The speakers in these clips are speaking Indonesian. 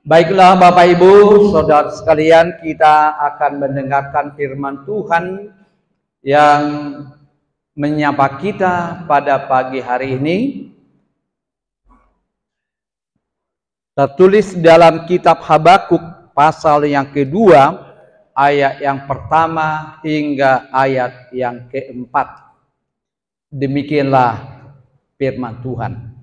Baiklah Bapak Ibu, Saudara sekalian, kita akan mendengarkan firman Tuhan yang menyapa kita pada pagi hari ini. Tertulis dalam kitab Habakuk pasal yang kedua, ayat yang pertama hingga ayat yang keempat. Demikianlah firman Tuhan.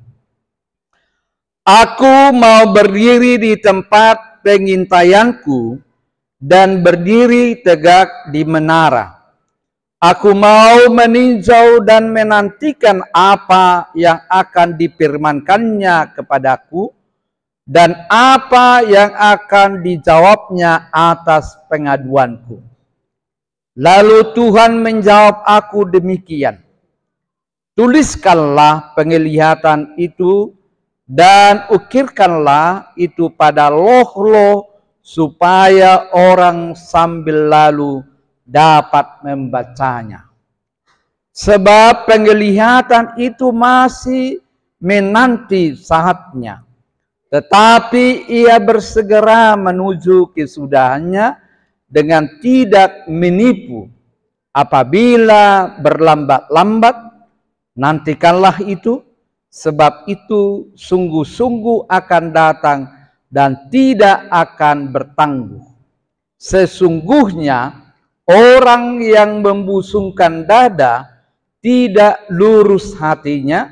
Aku mau berdiri di tempat pengintaianku dan berdiri tegak di menara. Aku mau meninjau dan menantikan apa yang akan difirmankannya kepadaku dan apa yang akan dijawabnya atas pengaduanku. Lalu Tuhan menjawab aku demikian. Tuliskanlah penglihatan itu dan ukirkanlah itu pada loh-loh supaya orang sambil lalu dapat membacanya. Sebab penglihatan itu masih menanti saatnya, tetapi ia bersegera menuju kesudahannya dengan tidak menipu. Apabila berlambat-lambat, nantikanlah itu, sebab itu sungguh-sungguh akan datang dan tidak akan bertangguh. Sesungguhnya orang yang membusungkan dada tidak lurus hatinya,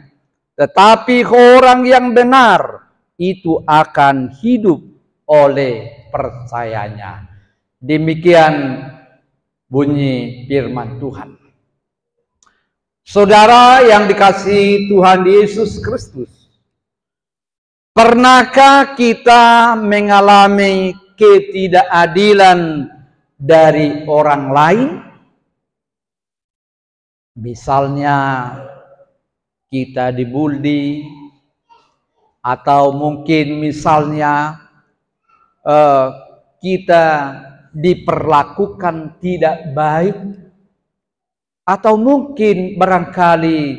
tetapi orang yang benar itu akan hidup oleh percayanya. Demikian bunyi firman Tuhan. Saudara yang dikasihi Tuhan Yesus Kristus, pernahkah kita mengalami ketidakadilan dari orang lain? Misalnya kita dibully, atau mungkin misalnya kita diperlakukan tidak baik, atau mungkin barangkali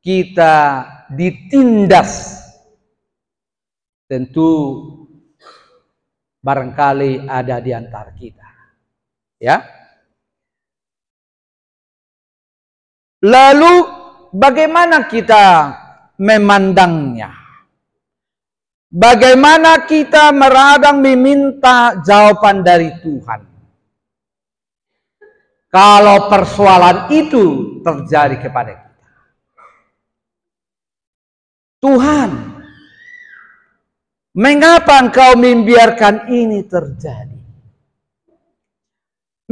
kita ditindas. Tentu barangkali ada di antara kita, ya. Lalu bagaimana kita memandangnya? Bagaimana kita meradang meminta jawaban dari Tuhan kalau persoalan itu terjadi kepada kita? Tuhan, mengapa Engkau membiarkan ini terjadi?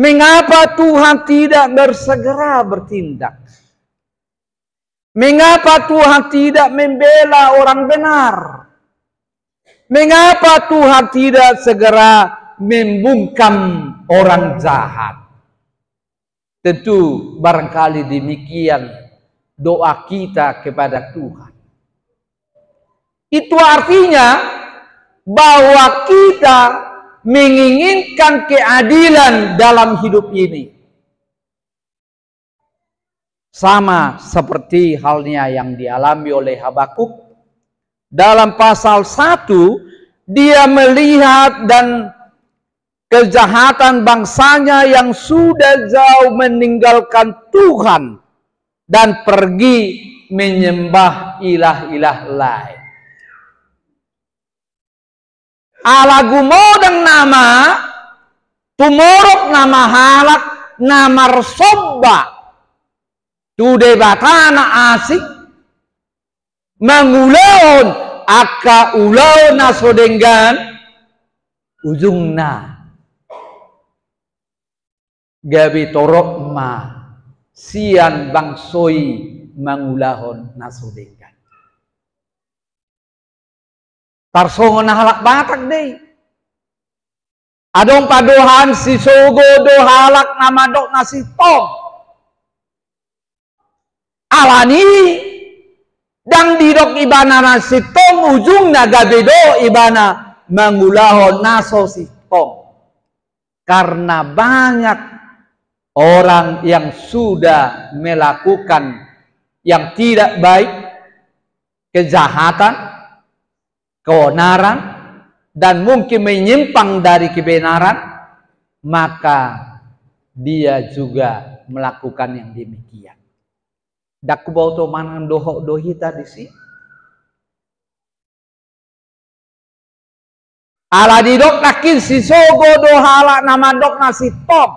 Mengapa Tuhan tidak bersegera bertindak? Mengapa Tuhan tidak membela orang benar? Mengapa Tuhan tidak segera membungkam orang jahat? Tentu barangkali demikian doa kita kepada Tuhan. Itu artinya bahwa kita menginginkan keadilan dalam hidup ini. Sama seperti halnya yang dialami oleh Habakuk. Dalam pasal 1, dia melihat dan kejahatan bangsanya yang sudah jauh meninggalkan Tuhan dan pergi menyembah ilah-ilah lain. Allah gumodang nama, tumorok nama halak, nama resobba, tude batana asik, mangulaon aka ulau nasodenggan, ujungna gabi torok ma sian bangsoi mangulahon nasodenggan. Tarsongon halak batak deh. Adong padohan si sogo do halak nama dok nasi tong. Alani dang didok ibana nasi tong ujungna gabi do ibana mangulahon naso si tong. Karena banyak orang yang sudah melakukan yang tidak baik, kejahatan, keonaran, dan mungkin menyimpang dari kebenaran, maka dia juga melakukan yang demikian. Dak bau to mangan dohok dohi tadi sih. Ala didok nakin si sogo dohala nama dok nasi top.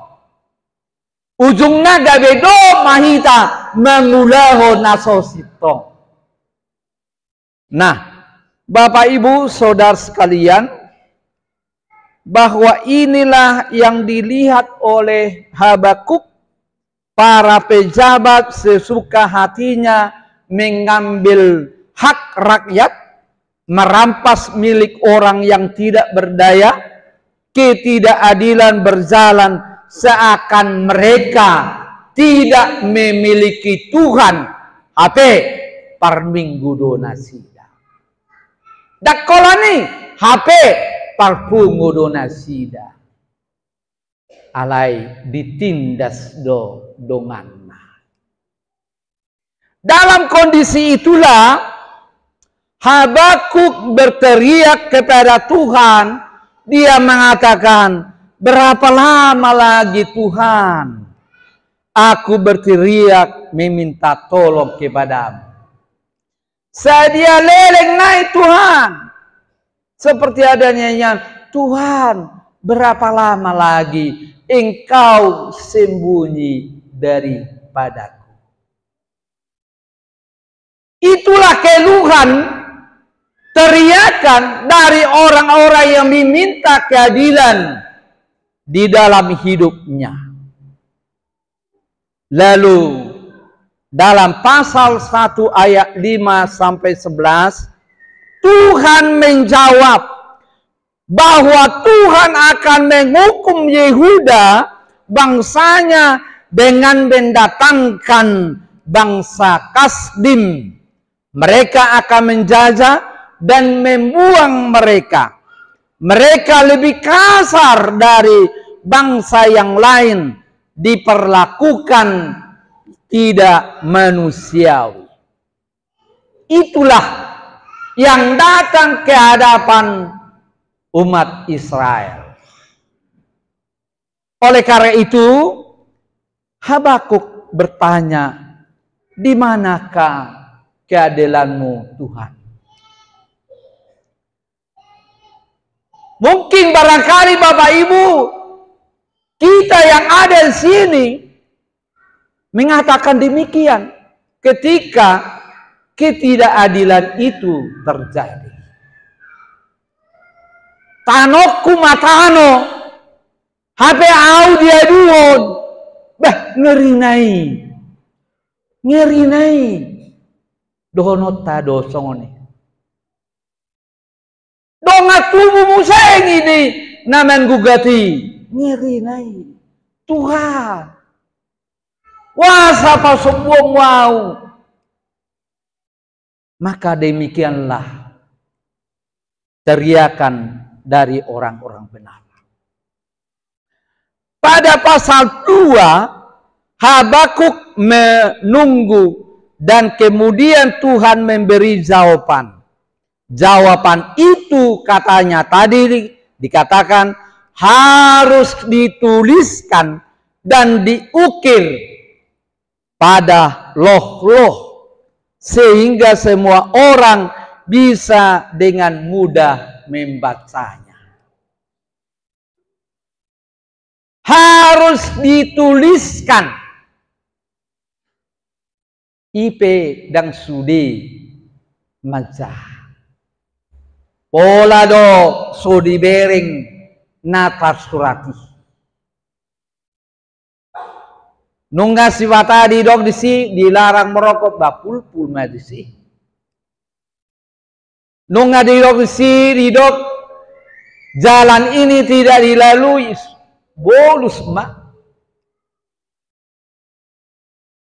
Ujungnya gabe do mahita mengulaho nasosito. Nah, Bapak Ibu Saudara sekalian, bahwa inilah yang dilihat oleh Habakuk, para pejabat sesuka hatinya mengambil hak rakyat, merampas milik orang yang tidak berdaya, ketidakadilan berjalan seakan mereka tidak memiliki Tuhan. HP par minggu donasida. Dakolani HP par pungu donasida. Alai ditindas donganna. Dalam kondisi itulah Habakuk berteriak kepada Tuhan. Dia mengatakan, berapa lama lagi Tuhan aku berteriak meminta tolong kepadamu. Saya leleng naik Tuhan. Seperti ada nyanyian, Tuhan berapa lama lagi engkau sembunyi daripadaku. Itulah keluhan, teriakan dari orang-orang yang meminta keadilan di dalam hidupnya. Lalu dalam pasal 1 ayat 5-11 Tuhan menjawab bahwa Tuhan akan menghukum Yehuda bangsanya dengan mendatangkan bangsa Kasdim. Mereka akan menjajah dan membuang mereka. Mereka lebih kasar dari bangsa yang lain, diperlakukan tidak manusiawi. Itulah yang datang ke hadapan umat Israel. Oleh karena itu, Habakuk bertanya, di manakah keadilanmu Tuhan? Mungkin barangkali Bapak Ibu, kita yang ada di sini mengatakan demikian ketika ketidakadilan itu terjadi. Tanoku matano, HP au dia duon, ngeri nai, dohonot ta dosongone. Donga tubuh museng ini naman gugati, ngeri nai, Tuhan. Wah, siapa sembuang wow. Maka demikianlah teriakan dari orang-orang benar. Pada pasal 2, Habakuk menunggu dan kemudian Tuhan memberi jawaban. Jawaban itu katanya tadi dikatakan harus dituliskan dan diukir pada loh-loh sehingga semua orang bisa dengan mudah membacanya. Harus dituliskan. IP dan sudi majah. Pola do sudi bering natar surati. Nungga siwata di dok disi dilarang merokok bapul-pul madisi. Nungga di dok disi di dok jalan ini tidak dilalui bolus mak.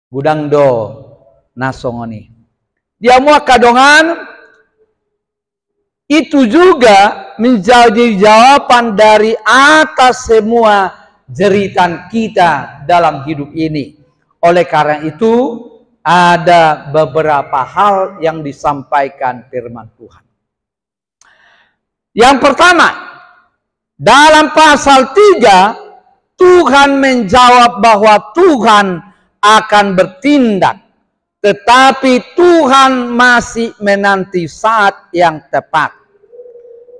Gudang do nasongoni. Dia mau kadongan itu juga menjadi jawaban dari atas semua jeritan kita dalam hidup ini. Oleh karena itu ada beberapa hal yang disampaikan firman Tuhan. Yang pertama, dalam pasal 3, Tuhan menjawab bahwa Tuhan akan bertindak. Tetapi Tuhan masih menanti saat yang tepat.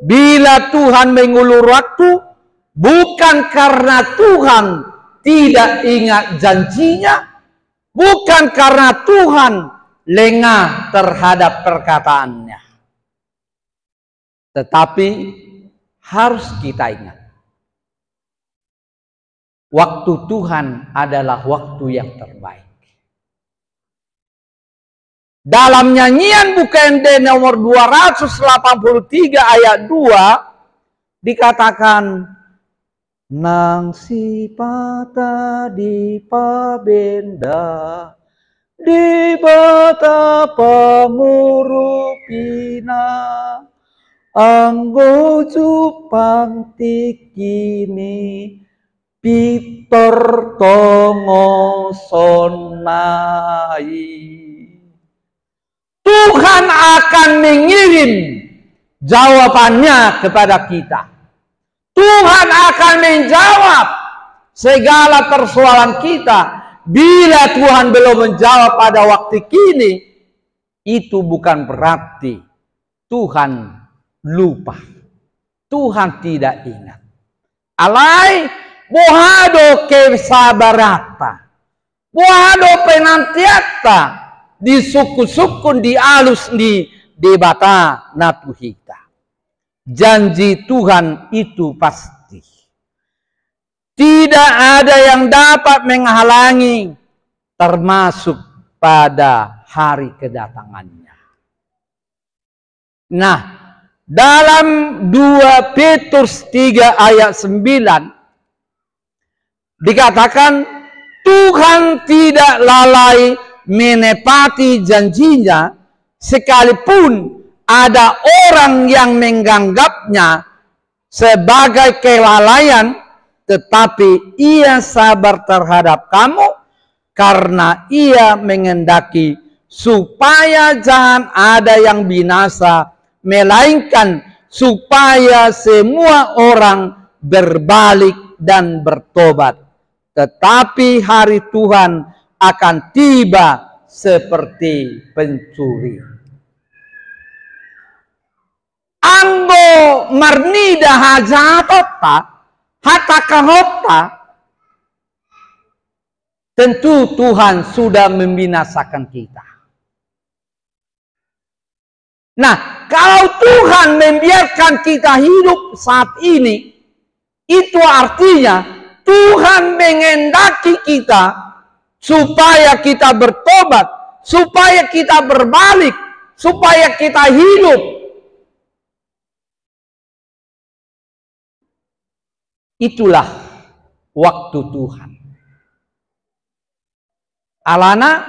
Bila Tuhan mengulur waktu, bukan karena Tuhan tidak ingat janjinya, bukan karena Tuhan lengah terhadap perkataannya. Tetapi harus kita ingat, waktu Tuhan adalah waktu yang terbaik. Dalam nyanyian BUKND nomor 283 ayat 2 dikatakan, nang sipata di pabenda di bata pangurupina anggo jupang tikini pitor tongo sonai. Tuhan akan mengirim jawabannya kepada kita. Tuhan akan menjawab segala persoalan kita. Bila Tuhan belum menjawab pada waktu kini, itu bukan berarti Tuhan lupa. Tuhan tidak ingat. Alai bohado kesabarata, bohado penantiata, di suku-sukun di alus di bata natuhita. Janji Tuhan itu pasti. Tidak ada yang dapat menghalangi, termasuk pada hari kedatangannya. Nah, dalam 2 Petrus 3 ayat 9 dikatakan, Tuhan tidak lalai menepati janjinya, sekalipun ada orang yang menganggapnya sebagai kelalaian, tetapi ia sabar terhadap kamu karena ia mengendaki supaya jangan ada yang binasa, melainkan supaya semua orang berbalik dan bertobat. Tetapi hari Tuhan akan tiba seperti pencuri. Anggo marnida hajatota hatta kahota, tentu Tuhan sudah membinasakan kita. Nah, kalau Tuhan membiarkan kita hidup saat ini, itu artinya Tuhan mengendaki kita supaya kita bertobat, supaya kita berbalik, supaya kita hidup. Itulah waktu Tuhan. Alana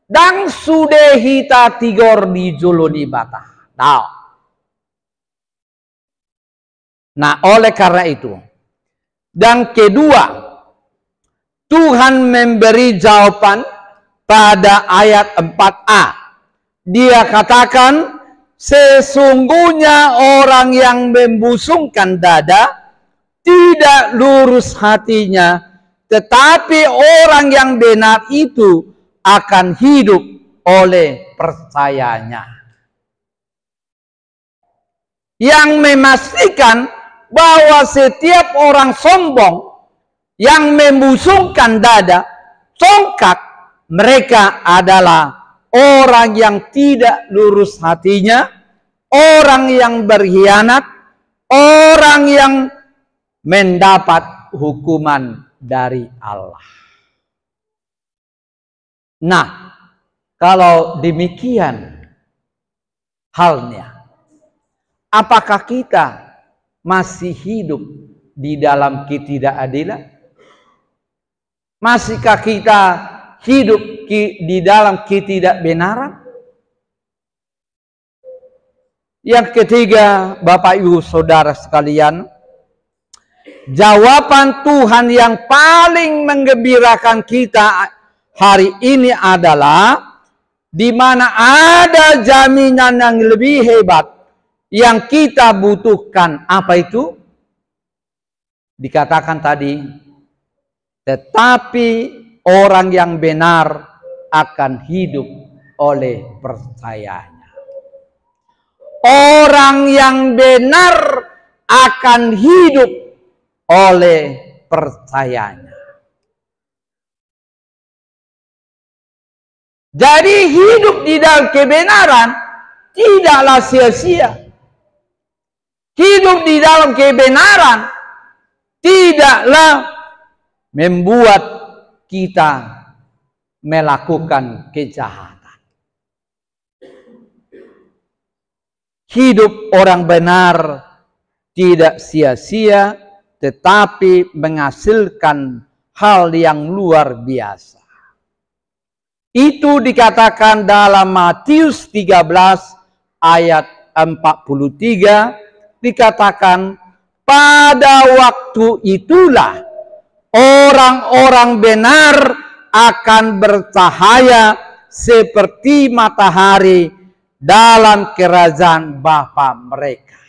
dang sude hita tigor di jolo di bata. Nah, oleh karena itu, dan kedua, Tuhan memberi jawaban pada ayat 4a. Dia katakan, sesungguhnya orang yang membusungkan dada tidak lurus hatinya, tetapi orang yang benar itu akan hidup oleh percayanya. Yang memastikan bahwa setiap orang sombong yang membusungkan dada, congkak, mereka adalah orang yang tidak lurus hatinya, orang yang berkhianat, orang yang mendapat hukuman dari Allah. Nah, kalau demikian halnya, apakah kita masih hidup di dalam ketidakadilan? Masihkah kita hidup di dalam ketidakbenaran? Yang ketiga, Bapak Ibu Saudara sekalian, jawaban Tuhan yang paling menggembirakan kita hari ini adalah di mana ada jaminan yang lebih hebat, Yang kita butuhkan apa itu? Dikatakan tadi, tetapi orang yang benar akan hidup oleh percayanya. Orang yang benar akan hidup oleh percayanya. Jadi hidup di dalam kebenaran tidaklah sia-sia. Hidup di dalam kebenaran tidaklah membuat kita melakukan kejahatan. Hidup orang benar tidak sia-sia, tetapi menghasilkan hal yang luar biasa. Itu dikatakan dalam Matius 13 ayat 43, dikatakan pada waktu itulah orang-orang benar akan bercahaya seperti matahari dalam kerajaan Bapa mereka.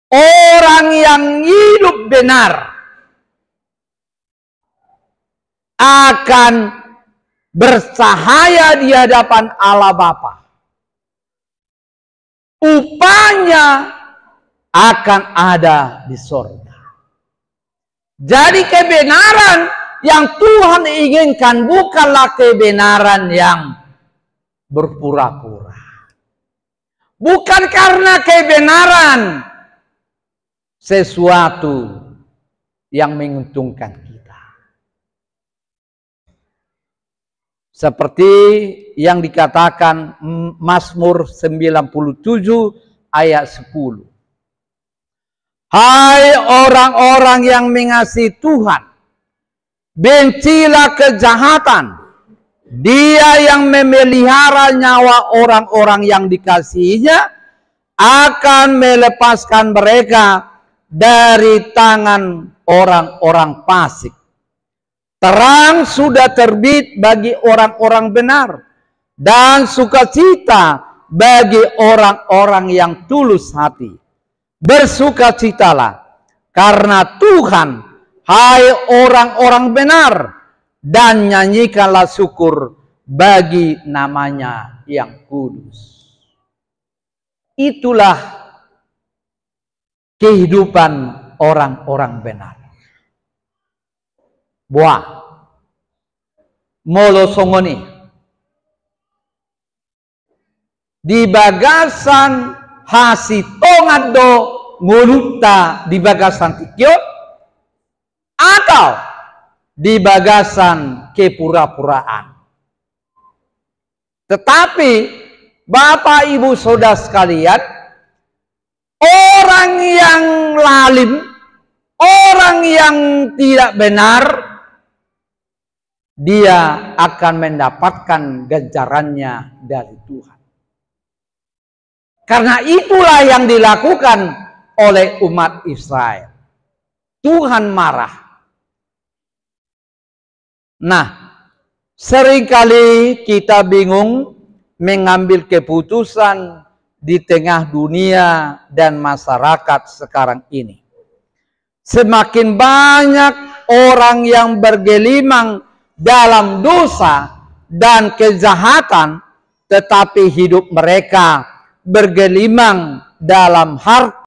Orang yang hidup benar akan bercahaya di hadapan Allah Bapa. Upahnya akan ada di sorga. Jadi kebenaran yang Tuhan inginkan bukanlah kebenaran yang berpura-pura. Bukan karena kebenaran sesuatu yang menguntungkan kita. Seperti yang dikatakan Mazmur 97 ayat 10. Hai orang-orang yang mengasihi Tuhan, bencilah kejahatan. Dia yang memelihara nyawa orang-orang yang dikasihinya akan melepaskan mereka dari tangan orang-orang fasik. Terang sudah terbit bagi orang-orang benar dan sukacita bagi orang-orang yang tulus hati. Bersukacitalah karena Tuhan, hai orang-orang benar, dan nyanyikanlah syukur bagi namanya yang kudus. Itulah kehidupan orang-orang benar. Buah molo songoni di bagasan hasi tongado nguluta di bagasan tikyo atau di bagasan kepura-puraan. Tetapi Bapak Ibu Saudara sekalian, orang yang lalim, orang yang tidak benar, dia akan mendapatkan ganjarannya dari Tuhan. Karena itulah yang dilakukan oleh umat Israel. Tuhan marah. Nah, seringkali kita bingung mengambil keputusan di tengah dunia dan masyarakat sekarang ini. Semakin banyak orang yang bergelimang dalam dosa dan kejahatan, tetapi hidup mereka bergelimang dalam harta